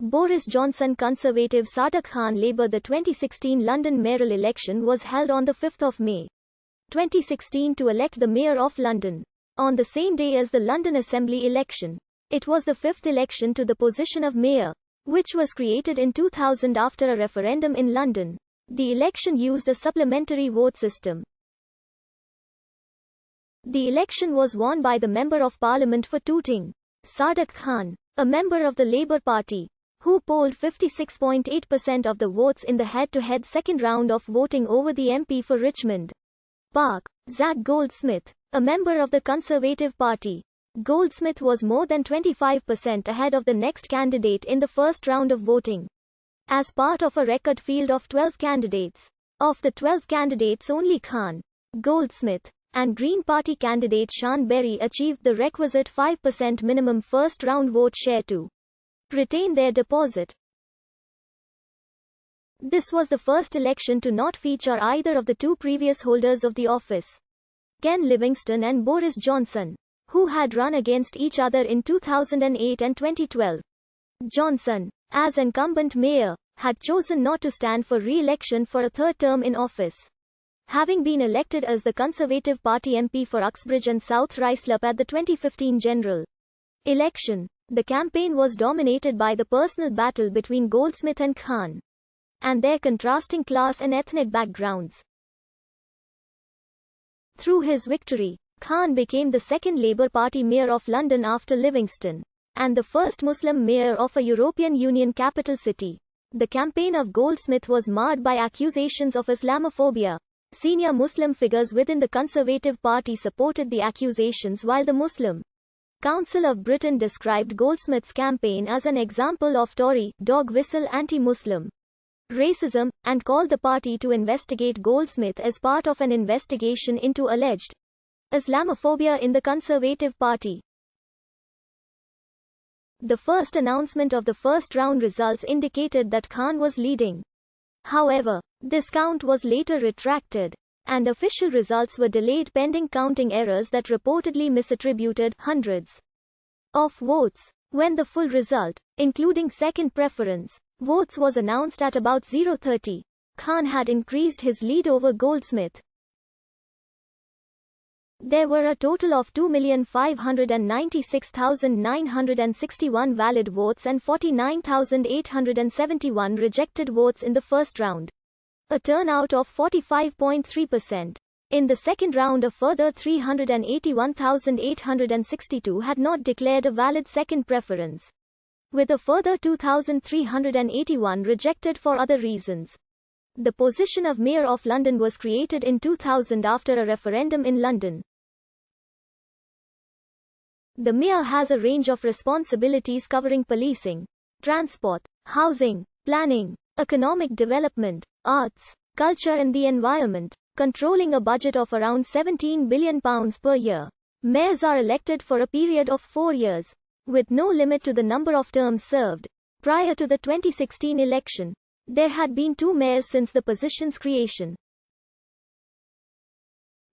Boris Johnson Conservative, Sadiq Khan Labour. The 2016 London mayoral election was held on 5 May 2016 to elect the Mayor of London. On the same day as the London Assembly election, it was the fifth election to the position of Mayor, which was created in 2000 after a referendum in London. The election used a supplementary vote system. The election was won by the Member of Parliament for Tooting, Sadiq Khan, a member of the Labour Party, who polled 56.8% of the votes in the head-to-head second round of voting over the MP for Richmond Park, Zach Goldsmith, a member of the Conservative Party. Goldsmith was more than 25% ahead of the next candidate in the first round of voting. As part of a record field of 12 candidates, of the 12 candidates only Khan, Goldsmith, and Green Party candidate Sean Berry achieved the requisite 5% minimum first-round vote share to retain their deposit. This was the first election to not feature either of the two previous holders of the office, Ken Livingstone and Boris Johnson, who had run against each other in 2008 and 2012. Johnson, as incumbent mayor, had chosen not to stand for re-election for a third term in office. Having been elected as the Conservative Party MP for Uxbridge and South Ruislip at the 2015 general election, the campaign was dominated by the personal battle between Goldsmith and Khan, and their contrasting class and ethnic backgrounds. Through his victory, Khan became the second Labour Party mayor of London after Livingstone, and the first Muslim mayor of a European Union capital city. The campaign of Goldsmith was marred by accusations of Islamophobia. Senior Muslim figures within the Conservative Party supported the accusations, while the Muslim Council of Britain described Goldsmith's campaign as an example of Tory, dog whistle anti-Muslim racism, and called the party to investigate Goldsmith as part of an investigation into alleged Islamophobia in the Conservative Party. The first announcement of the first-round results indicated that Khan was leading. However, this count was later retracted, and official results were delayed pending counting errors that reportedly misattributed hundreds of votes. When the full result, including second preference votes, was announced at about 0:30, Khan had increased his lead over Goldsmith. There were a total of 2,596,961 valid votes and 49,871 rejected votes in the first round, a turnout of 45.3%. In the second round, a further 381,862 had not declared a valid second preference, with a further 2,381 rejected for other reasons. The position of Mayor of London was created in 2000 after a referendum in London. The mayor has a range of responsibilities covering policing, transport, housing, planning, economic development, arts, culture and the environment, controlling a budget of around £17 billion per year. Mayors are elected for a period of 4 years, with no limit to the number of terms served. Prior to the 2016 election, there had been 2 mayors since the position's creation.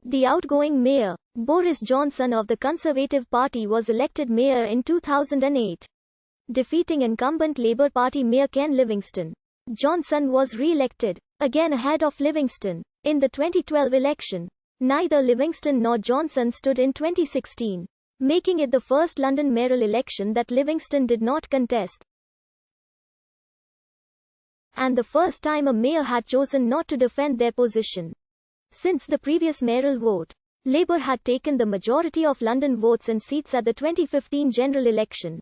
The outgoing mayor, Boris Johnson of the Conservative Party, was elected mayor in 2008, defeating incumbent Labour Party Mayor Ken Livingstone. Johnson was re-elected, again ahead of Livingstone, in the 2012 election. Neither Livingstone nor Johnson stood in 2016, making it the first London mayoral election that Livingstone did not contest, and the first time a mayor had chosen not to defend their position. Since the previous mayoral vote, Labour had taken the majority of London votes and seats at the 2015 general election.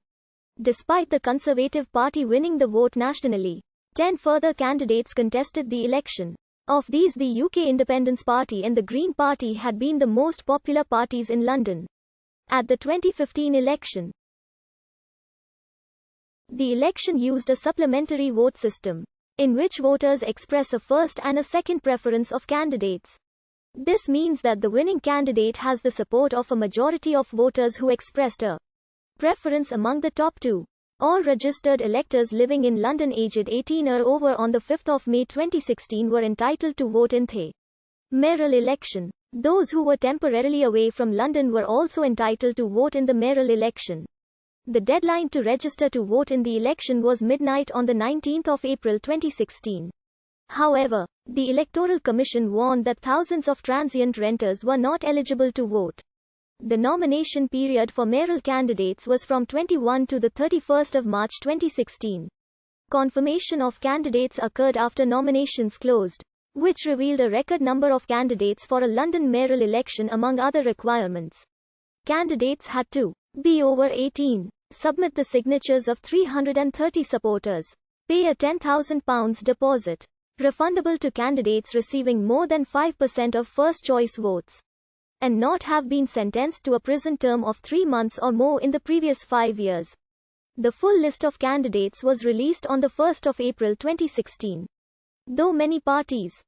Despite the Conservative Party winning the vote nationally, 10 further candidates contested the election. Of these, the UK Independence Party and the Green Party had been the most popular parties in London at the 2015 election. The election used a supplementary vote system, in which voters express a first and a second preference of candidates. This means that the winning candidate has the support of a majority of voters who expressed a preference among the top 2. All registered electors living in London aged 18 or over on the 5th of May 2016 were entitled to vote in the mayoral election. Those who were temporarily away from London were also entitled to vote in the mayoral election. The deadline to register to vote in the election was midnight on the 19th of April 2016. However, the Electoral Commission warned that thousands of transient renters were not eligible to vote. The nomination period for mayoral candidates was from 21 to the 31st of March 2016. Confirmation of candidates occurred after nominations closed, which revealed a record number of candidates for a London mayoral election among other requirements. Candidates had to be over 18, submit the signatures of 330 supporters, pay a £10,000 deposit, refundable to candidates receiving more than 5% of first-choice votes, and not have been sentenced to a prison term of 3 months or more in the previous 5 years. The full list of candidates was released on the 1st of April 2016. Though many parties